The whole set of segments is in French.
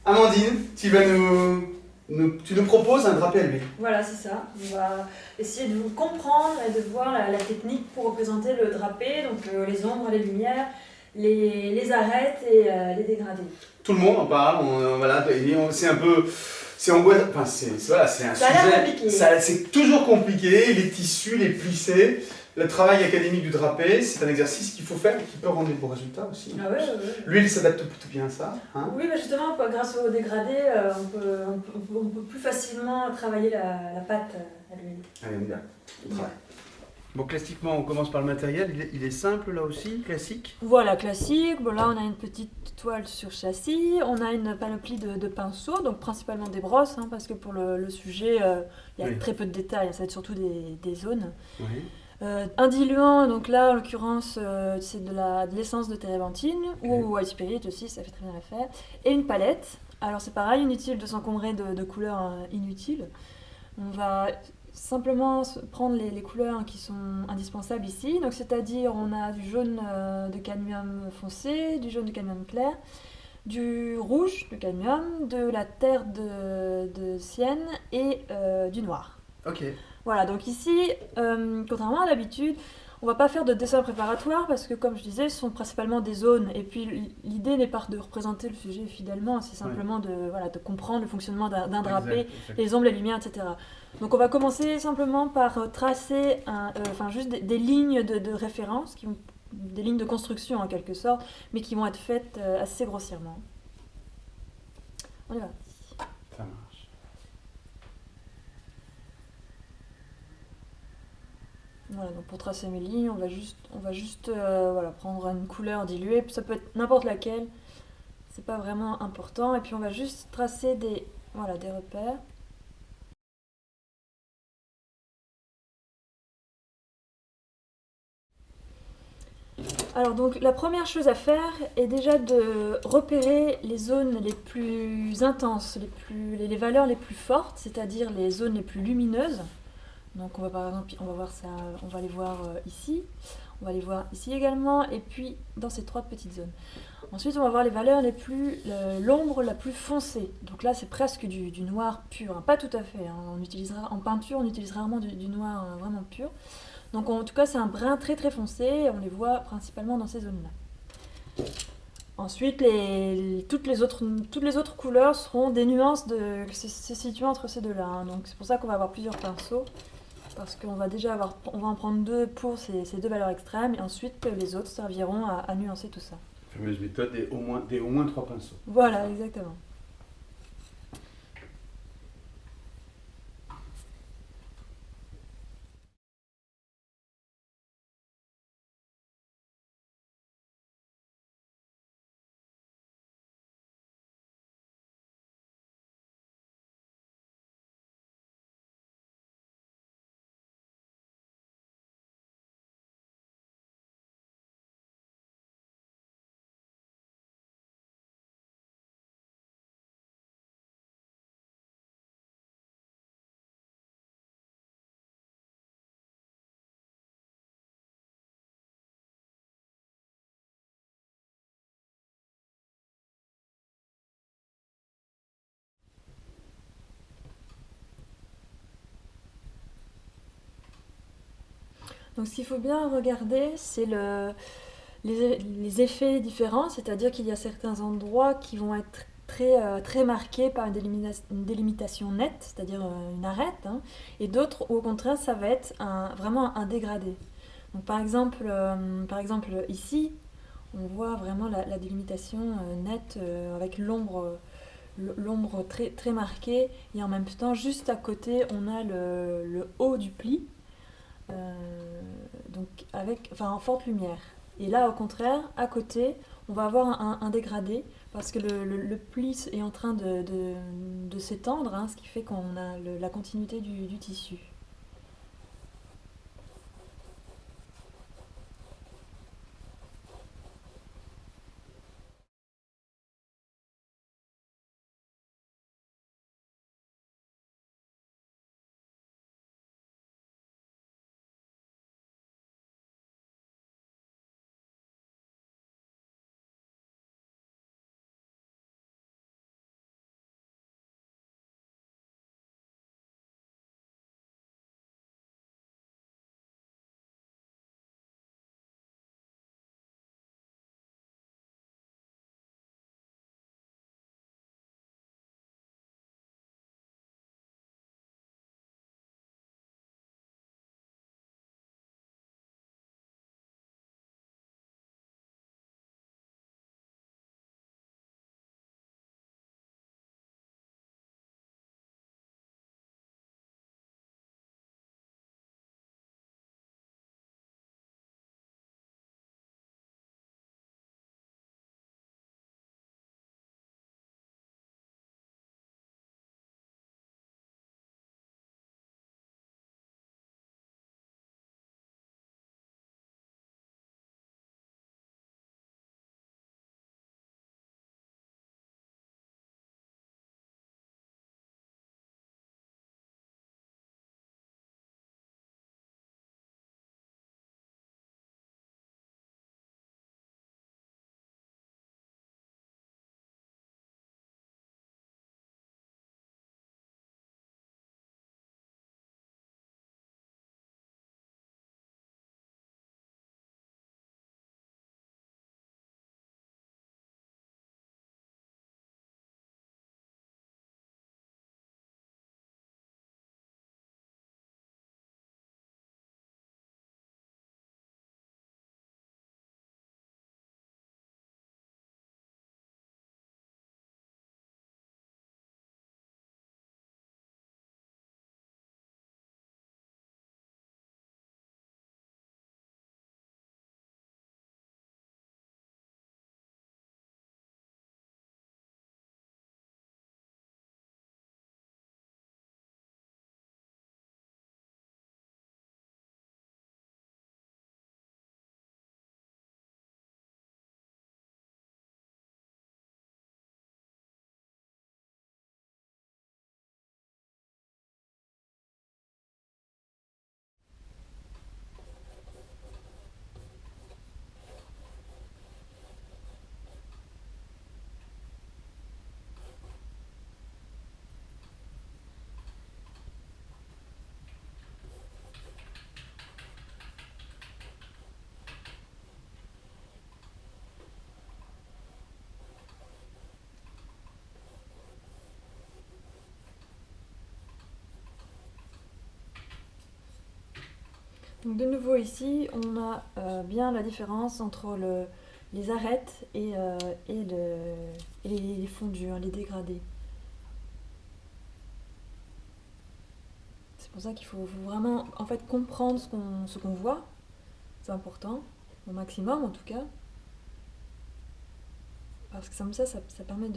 Amandine, tu nous proposes un drapé à l'huile. Voilà, c'est ça. On va essayer de vous comprendre et de voir la technique pour représenter le drapé, donc les ombres, les lumières, les arêtes et les dégradés. Tout le monde en parle, voilà, c'est un peu... C'est angoissant, enfin voilà, c'est un Ça a l'air sujet... compliqué. C'est toujours compliqué, les tissus, les plissés, le travail académique du drapé, c'est un exercice qu'il faut faire et qui peut rendre des beaux résultats aussi. Ah ouais. L'huile s'adapte plutôt bien à ça. Hein. Oui, mais justement, grâce au dégradé, on peut plus facilement travailler la pâte à l'huile. Allez, on y va. On travaille. Bon, classiquement, on commence par le matériel. Il est simple là aussi, classique. Voilà, classique. Bon, là, on a une petite toile sur châssis. On a une panoplie de pinceaux, donc principalement des brosses, hein, parce que pour le sujet, il y a très peu de détails. Ça va être surtout des zones. Oui. Un diluant, donc là, en l'occurrence, c'est de l'essence de térébenthine ou white spirit aussi, ça fait très bien l'affaire. Et une palette. Alors, c'est pareil, inutile de s'encombrer de couleurs inutiles. On va simplement prendre les couleurs qui sont indispensables ici, donc c'est-à-dire on a du jaune de cadmium foncé, du jaune de cadmium clair, du rouge de cadmium, de la terre de sienne et du noir. Ok. Voilà, donc ici, contrairement à d'habitude, on va pas faire de dessin préparatoire parce que, comme je disais, ce sont principalement des zones. Et puis, l'idée n'est pas de représenter le sujet fidèlement, c'est simplement de comprendre le fonctionnement d'un drapé, Exact. les ombres, les lumières, etc. Donc, on va commencer simplement par tracer juste des lignes de référence, des lignes de construction en quelque sorte, mais qui vont être faites assez grossièrement. On y va. Ça marche. Voilà, donc pour tracer mes lignes, on va juste prendre une couleur diluée, ça peut être n'importe laquelle, c'est pas vraiment important, et puis on va juste tracer des repères. Alors donc la première chose à faire est déjà de repérer les zones les plus intenses, les valeurs les plus fortes, c'est-à-dire les zones les plus lumineuses. Donc on va par exemple, on va les voir ici, on va les voir ici également, et puis dans ces trois petites zones. Ensuite on va voir les valeurs l'ombre la plus foncée. Donc là c'est presque du noir pur, hein. Pas tout à fait, hein. En peinture on utilise rarement du noir vraiment pur. Donc en tout cas c'est un brun très très foncé, et on les voit principalement dans ces zones-là. Ensuite, toutes les autres couleurs seront des nuances se situant entre ces deux-là, hein. Donc c'est pour ça qu'on va avoir plusieurs pinceaux. Parce qu'on va on va en prendre deux pour ces deux valeurs extrêmes, et ensuite les autres serviront à nuancer tout ça. La fameuse méthode des au moins 3 pinceaux. Voilà, exactement. Donc ce qu'il faut bien regarder, c'est les effets différents, c'est-à-dire qu'il y a certains endroits qui vont être très marqués par une délimitation nette, c'est-à-dire une arête, hein, et d'autres, au contraire, ça va être vraiment un dégradé. Donc par exemple ici, on voit vraiment la délimitation nette avec l'ombre très marquée, et en même temps, juste à côté, on a le haut du pli, donc en forte lumière. Et là, au contraire, à côté, on va avoir un dégradé parce que le pli est en train de s'étendre, hein, ce qui fait qu'on a la continuité du tissu. Donc de nouveau ici, on a bien la différence entre les arêtes et les fondures, les dégradés. C'est pour ça qu'il faut vraiment en fait comprendre ce qu'on voit. C'est important, au maximum en tout cas. Parce que comme ça permet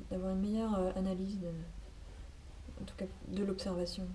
d'avoir une meilleure analyse en tout cas de l'observation.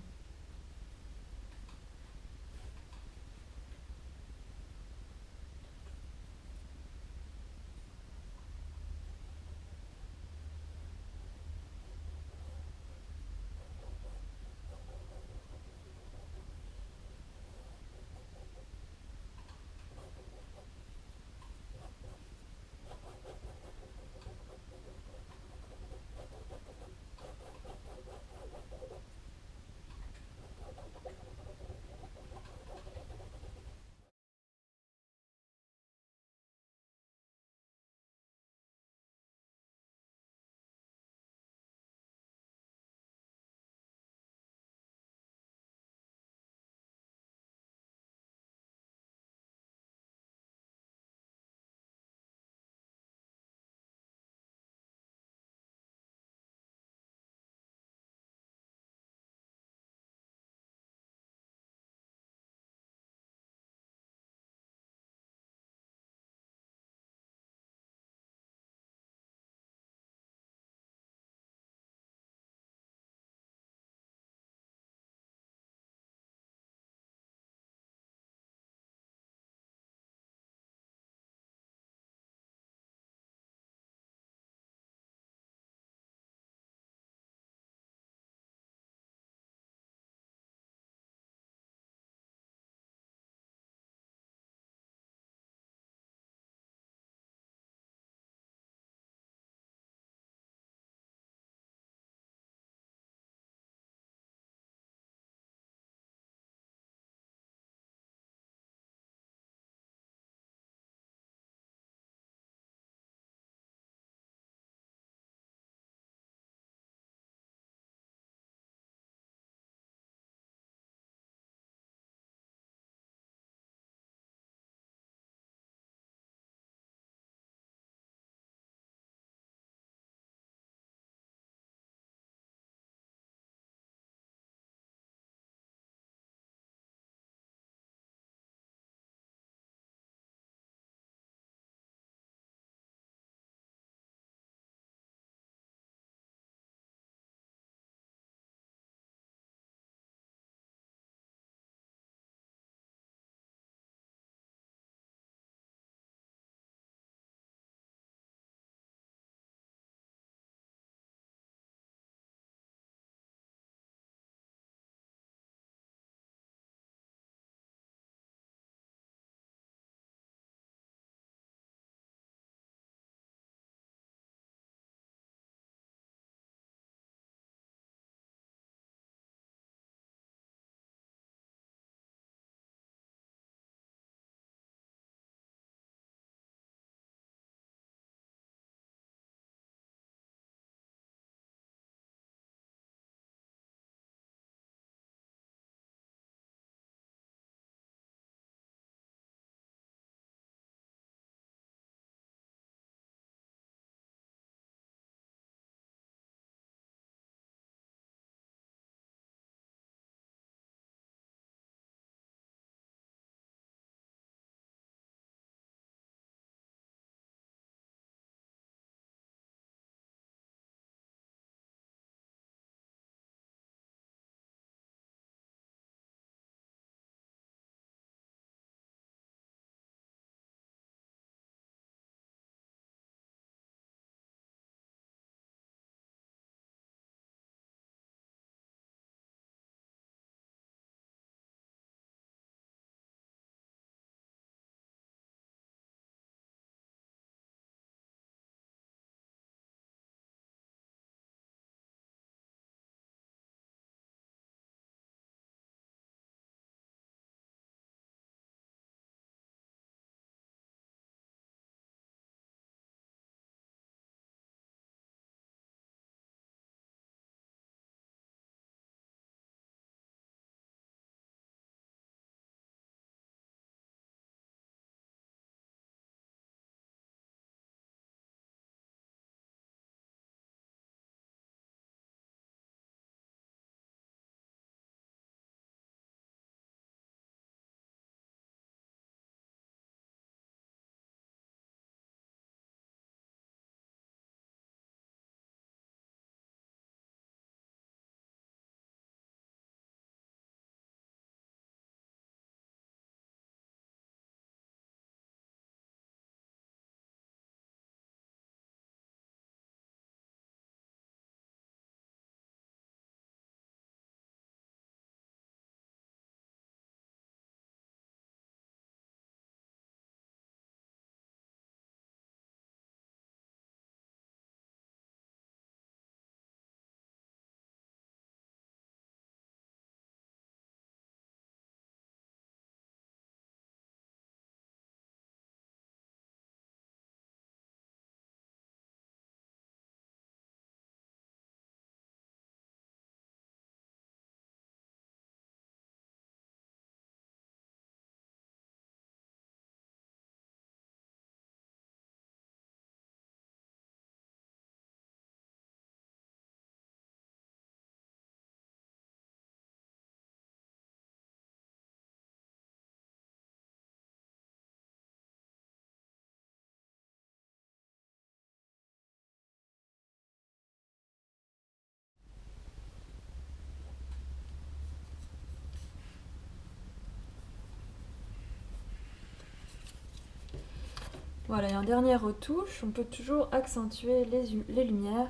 Voilà, et en dernière retouche, on peut toujours accentuer les lumières,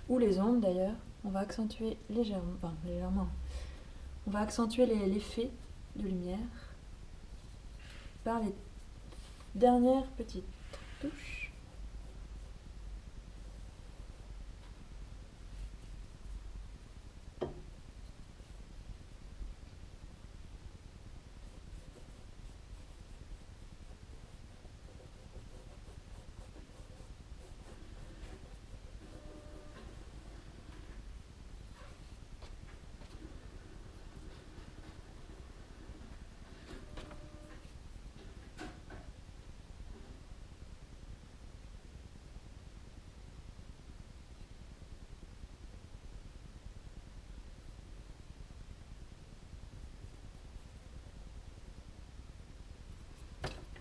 ou les ombres d'ailleurs. On va accentuer légèrement, enfin légèrement, on va accentuer l'effet de lumière par les dernières petites touches.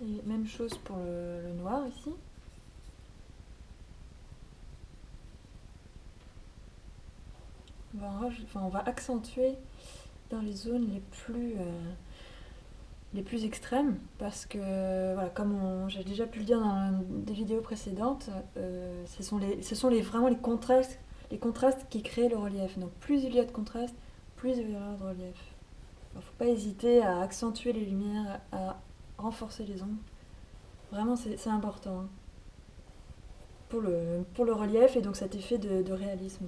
Et même chose pour le noir ici. On va accentuer dans les zones les plus extrêmes parce que, voilà, comme j'ai déjà pu le dire dans des vidéos précédentes, ce sont vraiment les contrastes qui créent le relief. Donc plus il y a de contraste, plus il va y avoir de relief. Il ne faut pas hésiter à accentuer les lumières, à renforcer les ombres. Vraiment, c'est important, hein, pour le relief et donc cet effet de réalisme.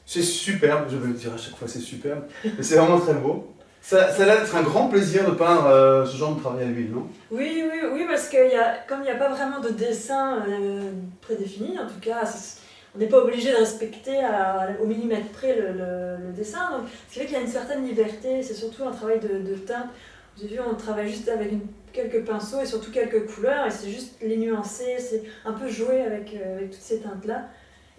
C'est superbe, je veux le dire à chaque fois, c'est superbe. Et c'est vraiment très beau. Ça a l'air d'être un grand plaisir de peindre ce genre de travail à l'huile, non? Oui, parce que comme il n'y a pas vraiment de dessin prédéfini, en tout cas, on n'est pas obligé de respecter au millimètre près le dessin. Donc, ce qui fait qu'il y a une certaine liberté, c'est surtout un travail de teinte. Vous avez vu, on travaille juste avec quelques pinceaux et surtout quelques couleurs, et c'est juste les nuancer, c'est un peu jouer avec toutes ces teintes-là.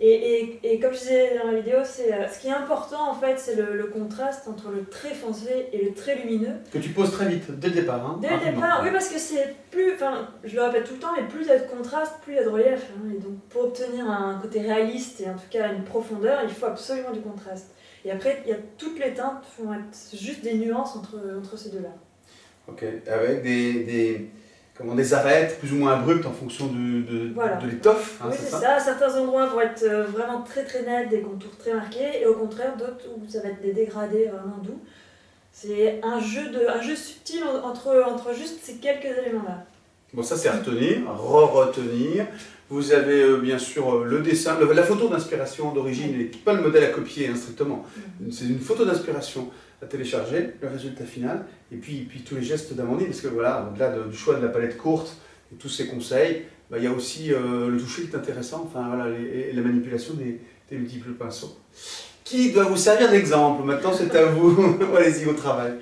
Et comme je disais dans la vidéo, ce qui est important en fait, c'est le contraste entre le très foncé et le très lumineux. Que tu poses très vite, dès le départ. Hein, dès le départ, oui, parce que c'est plus, enfin, je le répète tout le temps, mais plus il y a de contraste, plus il y a de relief. Hein, et donc pour obtenir un côté réaliste et en tout cas une profondeur, il faut absolument du contraste. Et après, il y a toutes les teintes vont être juste des nuances entre ces deux-là. Ok, avec des arêtes plus ou moins abruptes en fonction de l'étoffe. Hein, oui, c'est ça. Certains endroits vont être vraiment très très nets, des contours très marqués, et au contraire d'autres où ça va être des dégradés vraiment doux. C'est un jeu subtil entre juste ces quelques éléments-là. Bon, ça c'est à retenir, retenir. Vous avez bien sûr le dessin, la photo d'inspiration d'origine, et pas le modèle à copier hein, strictement. C'est une photo d'inspiration à télécharger, le résultat final, et puis tous les gestes d'Amandine, parce que voilà, au-delà du choix de la palette courte et tous ses conseils, bah, il y a aussi le toucher qui est intéressant, enfin voilà, la manipulation des multiples pinceaux. Qui doit vous servir d'exemple? Maintenant c'est à vous, allez-y au travail.